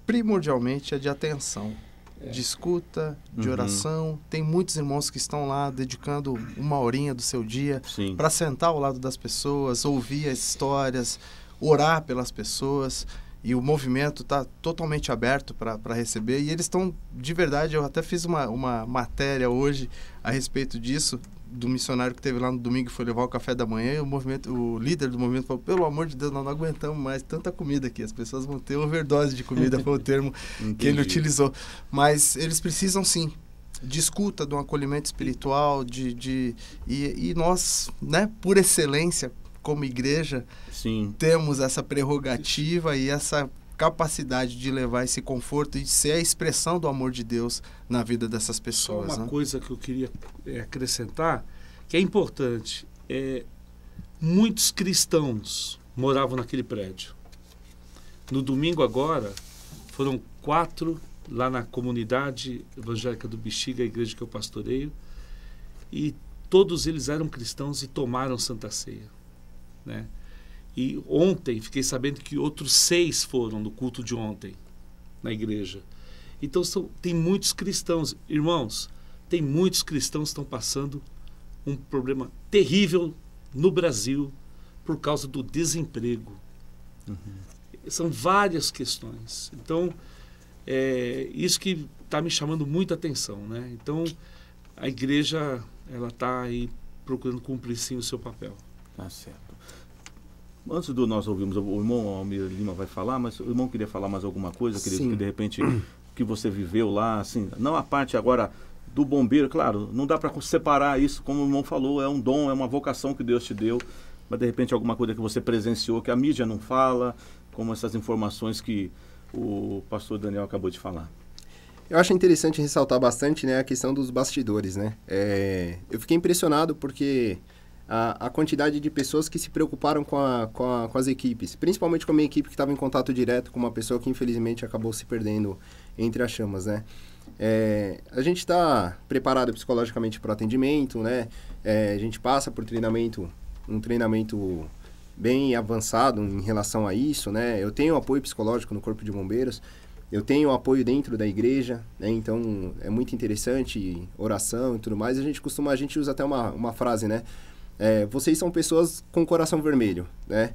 primordialmente de atenção, de escuta, de oração. Tem muitos irmãos que estão lá dedicando 1 horinha do seu dia para sentar ao lado das pessoas, ouvir as histórias, orar pelas pessoas. E o movimento está totalmente aberto para receber. E eles estão, de verdade, eu até fiz uma matéria hoje a respeito disso, do missionário que teve lá no domingo e foi levar o café da manhã, e o líder do movimento falou: pelo amor de Deus, nós não aguentamos mais tanta comida aqui, as pessoas vão ter overdose de comida, foi o termo que ele utilizou. Mas eles precisam sim de escuta, de um acolhimento espiritual, e nós, né, por excelência, como igreja, temos essa prerrogativa e essa capacidade de levar esse conforto e de ser a expressão do amor de Deus na vida dessas pessoas. Só uma coisa que eu queria acrescentar, que é importante, muitos cristãos moravam naquele prédio. No domingo agora, foram 4 lá na comunidade evangélica do Bexiga, a igreja que eu pastoreio, e todos eles eram cristãos e tomaram Santa Ceia, né? E ontem fiquei sabendo que outros 6 foram no culto de ontem na igreja. Então tem muitos cristãos, irmãos, tem muitos cristãos que estão passando um problema terrível no Brasil por causa do desemprego. São várias questões. Então, isso que está me chamando muita atenção, né? Então, a igreja, ela está aí procurando cumprir sim o seu papel. Tá certo. Antes do nós ouvirmos, o irmão Almir Lima vai falar, mas o irmão queria falar mais alguma coisa, querido, que de repente, que você viveu lá, assim, não a parte agora do bombeiro, claro, não dá para separar isso, como o irmão falou, é um dom, é uma vocação que Deus te deu, mas de repente alguma coisa que você presenciou, que a mídia não fala, como essas informações que o pastor Daniel acabou de falar. Eu acho interessante ressaltar bastante, né, a questão dos bastidores, né? Eu fiquei impressionado porque a quantidade de pessoas que se preocuparam com as equipes, principalmente com a minha equipe que estava em contato direto com uma pessoa que infelizmente acabou se perdendo entre as chamas, né? A gente está preparado psicologicamente para o atendimento, né? A gente passa por um treinamento bem avançado em relação a isso, né? Eu tenho apoio psicológico no Corpo de Bombeiros, eu tenho apoio dentro da igreja, né? Então é muito interessante, oração e tudo mais. A gente usa até uma frase, né? vocês são pessoas com coração vermelho, né?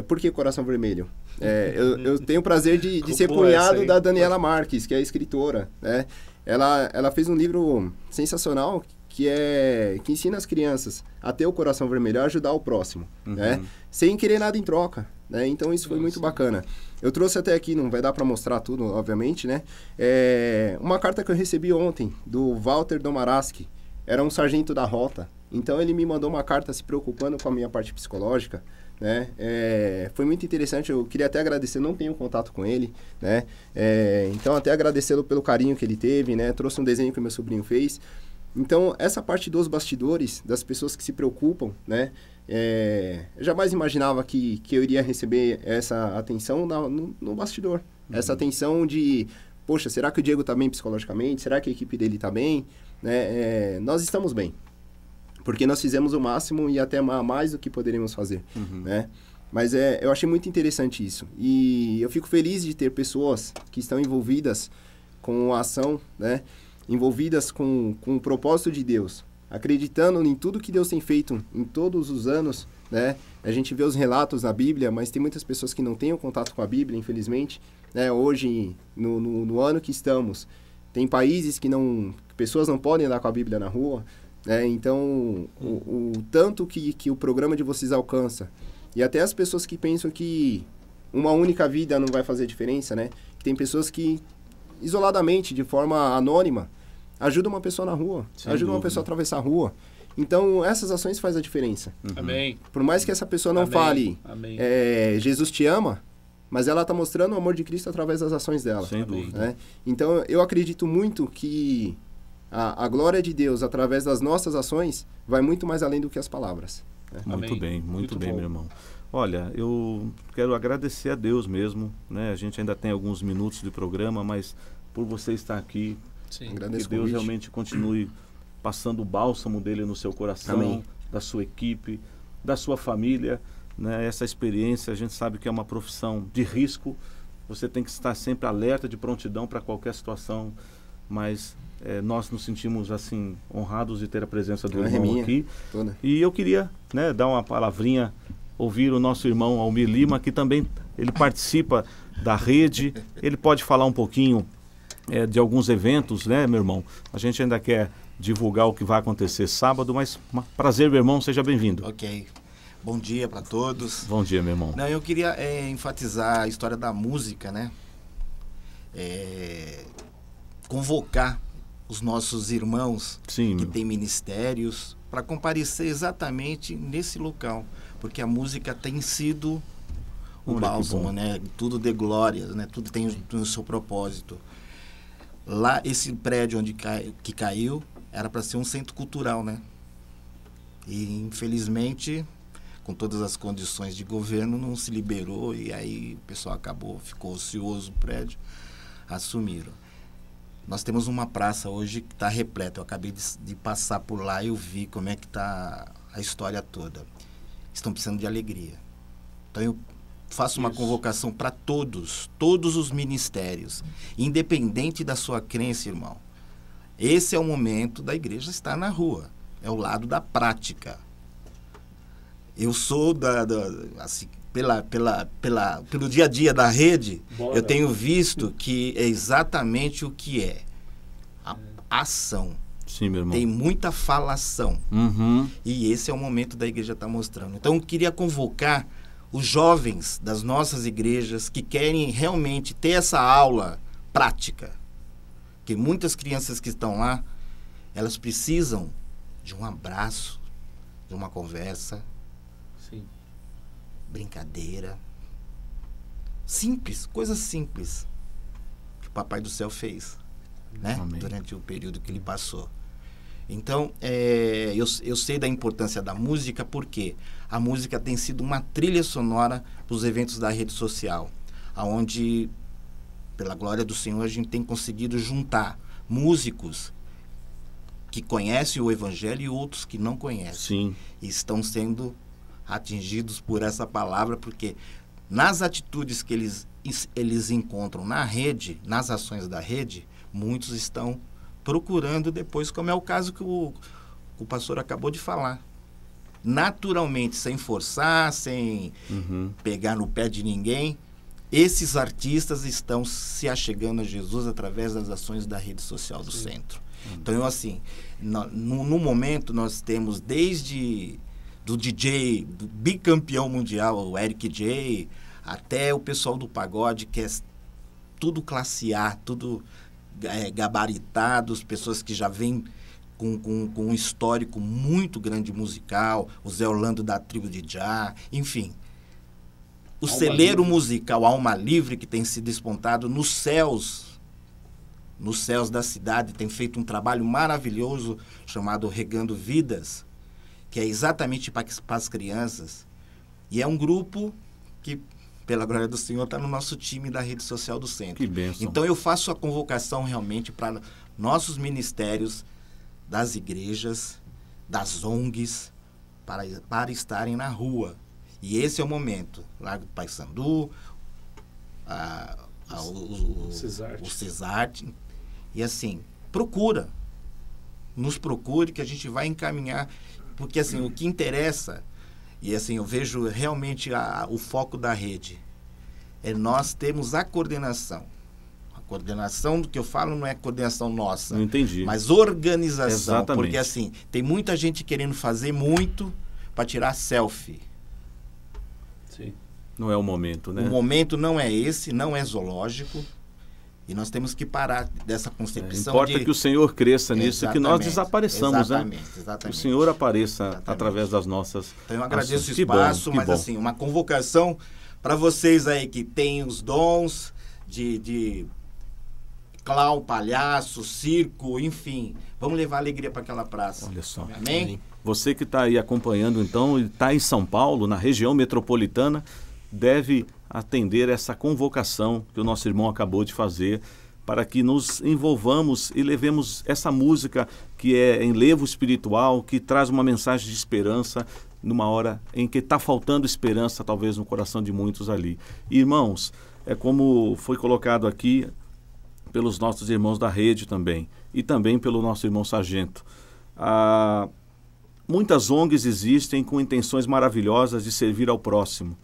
Por que coração vermelho? Eu tenho o prazer de ser cunhado da Daniela Marques, que é escritora, né? Ela fez um livro sensacional que ensina as crianças a ter o coração vermelho, a ajudar o próximo, né? Sem querer nada em troca, né? Então isso foi muito bacana. Eu trouxe até aqui, não vai dar para mostrar tudo, obviamente, né? Uma carta que eu recebi ontem, do Walter Domaraski, era um sargento da rota. Então ele me mandou uma carta se preocupando com a minha parte psicológica, né? Foi muito interessante, eu queria até agradecer, não tenho contato com ele, né? Então até agradecê-lo pelo carinho que ele teve, né? Trouxe um desenho que meu sobrinho fez. Então essa parte dos bastidores, das pessoas que se preocupam, né? Eu jamais imaginava que eu iria receber essa atenção no bastidor. Essa atenção de, poxa, será que o Diego está bem psicologicamente? Será que a equipe dele está bem? Né? Nós estamos bem. Porque nós fizemos o máximo e até mais do que poderíamos fazer, né? Mas eu achei muito interessante isso. E eu fico feliz de ter pessoas que estão envolvidas com a ação, né? Envolvidas com o propósito de Deus, acreditando em tudo que Deus tem feito em todos os anos, né? A gente vê os relatos na Bíblia, mas tem muitas pessoas que não têm o contato com a Bíblia, infelizmente, né? Hoje, no ano que estamos, tem países que pessoas não podem andar com a Bíblia na rua, então, o tanto que o programa de vocês alcança, e até as pessoas que pensam que uma única vida não vai fazer diferença, né? Tem pessoas que, isoladamente, de forma anônima, ajudam uma pessoa na rua, ajudam uma pessoa a atravessar a rua. Então, essas ações fazem a diferença. Amém. Por mais que essa pessoa não fale, Jesus te ama, mas ela está mostrando o amor de Cristo através das ações dela. Sem dúvida. Né? Então, eu acredito muito que a glória de Deus, através das nossas ações, vai muito mais além do que as palavras. Né? Muito bem, muito bem, meu irmão. Olha, eu quero agradecer a Deus mesmo, né? A gente ainda tem alguns minutos de programa, mas por você estar aqui, que Deus realmente continue passando o bálsamo dele no seu coração, Amém. Da sua equipe, da sua família, né? Essa experiência, a gente sabe que é uma profissão de risco, você tem que estar sempre alerta, de prontidão para qualquer situação, mas nós nos sentimos assim honrados de ter a presença do irmão aqui. E eu queria, né, dar uma palavrinha, ouvir o nosso irmão Almir Lima, que também ele participa da rede, ele pode falar um pouquinho de alguns eventos, né, meu irmão? A gente ainda quer divulgar o que vai acontecer sábado, mas prazer, meu irmão, seja bem-vindo. Ok. Bom dia para todos. Bom dia, meu irmão. Não, eu queria enfatizar a história da música, né? Convocar os nossos irmãos que têm ministérios para comparecer exatamente nesse local, porque a música tem sido o bálsamo, né? Tudo de glórias, né? Tudo tem o seu propósito. Lá, esse prédio onde que caiu era para ser um centro cultural, né? E infelizmente, com todas as condições de governo, não se liberou e aí o pessoal ficou ocioso o prédio, assumiram. Nós temos uma praça hoje que está repleta. Eu acabei de passar por lá e eu vi como é que está a história toda. Estão precisando de alegria. Então eu faço uma convocação para todos os ministérios, independente da sua crença, irmão. Esse é o momento da igreja estar na rua. É o lado da prática. Eu sou assim, pelo dia a dia da rede, eu tenho visto que é exatamente o que é a ação. Sim, meu irmão. Tem muita falação. E esse é o momento da igreja estar mostrando. Então, eu queria convocar os jovens das nossas igrejas que querem realmente ter essa aula prática. Porque muitas crianças que estão lá, elas precisam de um abraço, de uma conversa, brincadeira, simples, coisas simples que o Papai do Céu fez, né? Durante o período que ele passou. Então, eu sei da importância da música, porque a música tem sido uma trilha sonora para os eventos da rede social, onde, pela glória do Senhor, a gente tem conseguido juntar músicos que conhecem o Evangelho e outros que não conhecem. Sim. E estão sendo atingidos por essa palavra, porque nas atitudes que eles encontram na rede, nas ações da rede, muitos estão procurando depois, como é o caso que o pastor acabou de falar. naturalmente, sem forçar, sem pegar no pé de ninguém, esses artistas estão se achegando a Jesus através das ações da rede social do centro. Então, assim, no momento nós temos desde do DJ, do bicampeão mundial, o Eric J, até o pessoal do pagode, que é tudo classe A, tudo gabaritados, pessoas que já vêm com um histórico muito grande musical, o Zé Orlando da tribo de Já, enfim. O celeiro musical Alma Livre, que tem se despontado nos céus da cidade, tem feito um trabalho maravilhoso chamado Regando Vidas, que é exatamente para as crianças. E é um grupo que, pela glória do Senhor, está no nosso time da rede social do centro. Que bênção. Então eu faço a convocação realmente para nossos ministérios, das igrejas, das ONGs, para estarem na rua. E esse é o momento. Largo do Paissandu, o Cesarte. E assim, nos procure que a gente vai encaminhar, porque assim, o que interessa, e assim, eu vejo realmente o foco da rede, é nós termos a coordenação. A coordenação do que eu falo não é coordenação nossa, não entendi, mas organização. Exatamente. Porque assim, tem muita gente querendo fazer muito para tirar selfie. Sim. Não é o momento, né? O momento não é esse, não é zoológico. E nós temos que parar dessa concepção. Importa que o Senhor cresça nisso e que nós desapareçamos, exatamente. Que o Senhor apareça através das nossas Então eu agradeço o espaço, mas assim, uma convocação para vocês aí que têm os dons de clown, palhaço, circo, enfim. Vamos levar alegria para aquela praça. Olha só. Amém? Você que está aí acompanhando, então, e está em São Paulo, na região metropolitana, deve atender essa convocação que o nosso irmão acabou de fazer, para que nos envolvamos e levemos essa música que é enlevo espiritual, que traz uma mensagem de esperança, numa hora em que está faltando esperança, talvez, no coração de muitos ali. Irmãos, é como foi colocado aqui pelos nossos irmãos da rede também, e também pelo nosso irmão Sargento. Muitas ONGs existem com intenções maravilhosas de servir ao próximo,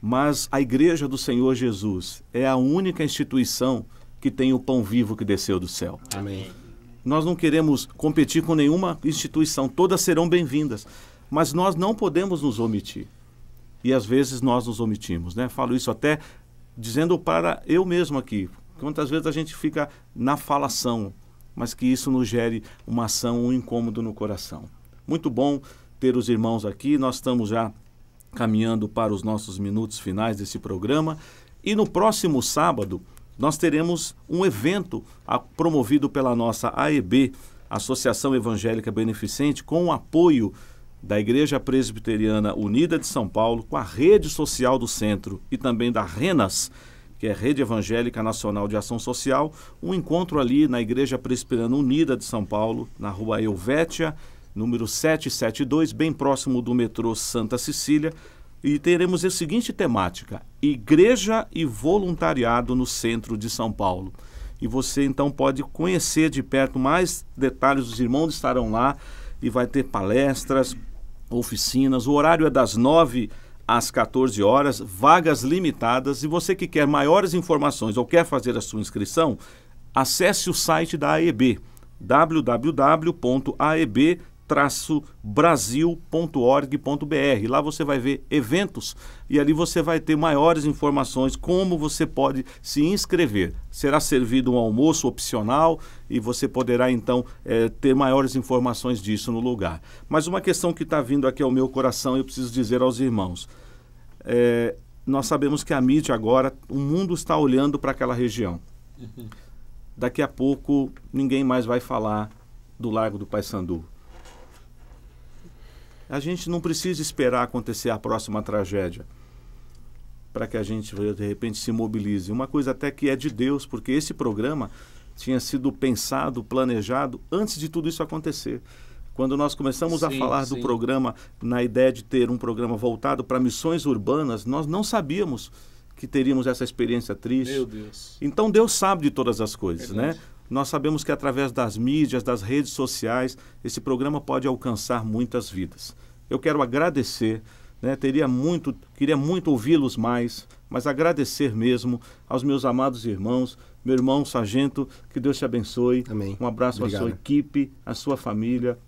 mas a Igreja do Senhor Jesus é a única instituição que tem o pão vivo que desceu do céu. Amém. Nós não queremos competir com nenhuma instituição, todas serão bem-vindas, mas nós não podemos nos omitir. E às vezes nós nos omitimos, né? Falo isso até dizendo para eu mesmo aqui. Quantas vezes a gente fica na falação, mas que isso nos gere uma ação, um incômodo no coração. Muito bom ter os irmãos aqui, nós estamos já caminhando para os nossos minutos finais desse programa. E no próximo sábado, nós teremos um evento promovido pela nossa AEB, Associação Evangélica Beneficente, com o apoio da Igreja Presbiteriana Unida de São Paulo, com a rede social do centro e também da RENAS, que é Rede Evangélica Nacional de Ação Social, um encontro ali na Igreja Presbiteriana Unida de São Paulo, na rua Helvétia, número 772, bem próximo do metrô Santa Cecília, e teremos a seguinte temática: Igreja e Voluntariado no centro de São Paulo. E você então pode conhecer de perto mais detalhes, os irmãos estarão lá e vai ter palestras, oficinas, o horário é das 9 às 14 horas, vagas limitadas, e você que quer maiores informações ou quer fazer a sua inscrição, acesse o site da AEB, www.aeb-brasil.org.br. Lá você vai ver eventos e ali você vai ter maiores informações, como você pode se inscrever. Será servido um almoço opcional e você poderá então ter maiores informações disso no lugar. Mas uma questão que está vindo aqui ao meu coração, eu preciso dizer aos irmãos, nós sabemos que a mídia agora, o mundo está olhando para aquela região. Daqui a pouco ninguém mais vai falar do Largo do Paissandu. A gente não precisa esperar acontecer a próxima tragédia para que a gente, de repente, se mobilize. Uma coisa até que é de Deus, porque esse programa tinha sido pensado, planejado antes de tudo isso acontecer. Quando nós começamos a falar do programa, na ideia de ter um programa voltado para missões urbanas, nós não sabíamos que teríamos essa experiência triste. Meu Deus. Então Deus sabe de todas as coisas, né? Nós sabemos que através das mídias, das redes sociais, esse programa pode alcançar muitas vidas. eu quero agradecer, né? Queria muito ouvi-los mais, mas agradecer mesmo aos meus amados irmãos, meu irmão Sargento, que Deus te abençoe. Amém. Um abraço Obrigado. à sua equipe, à sua família,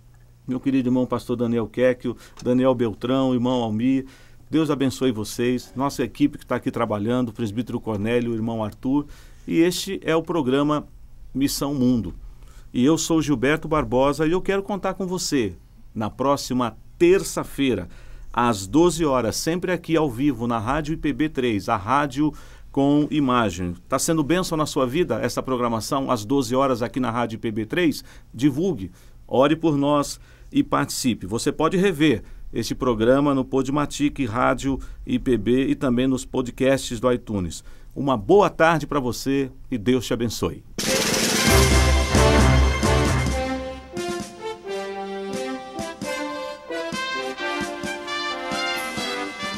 meu querido irmão pastor Daniel Quecchio, Daniel Beltrão, irmão Almir. Deus abençoe vocês, nossa equipe que está aqui trabalhando, o presbítero Cornélio, o irmão Arthur. E este é o programa Missão Mundo. E eu sou Gilberto Barbosa e eu quero contar com você na próxima terça-feira, às 12 horas, sempre aqui ao vivo na Rádio IPB3, a rádio com imagem. Está sendo bênção na sua vida essa programação às 12 horas aqui na Rádio IPB3? Divulgue, ore por nós e participe. Você pode rever este programa no Podomatic, Rádio IPB e também nos podcasts do iTunes. Uma boa tarde para você e Deus te abençoe.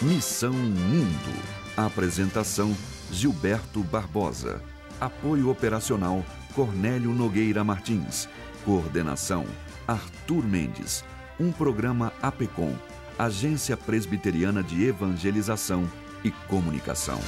Missão Mundo. Apresentação: Gilberto Barbosa. Apoio operacional: Cornélio Nogueira Martins. Coordenação: Arthur Mendes. Um programa APECOM, Agência Presbiteriana de Evangelização e Comunicação.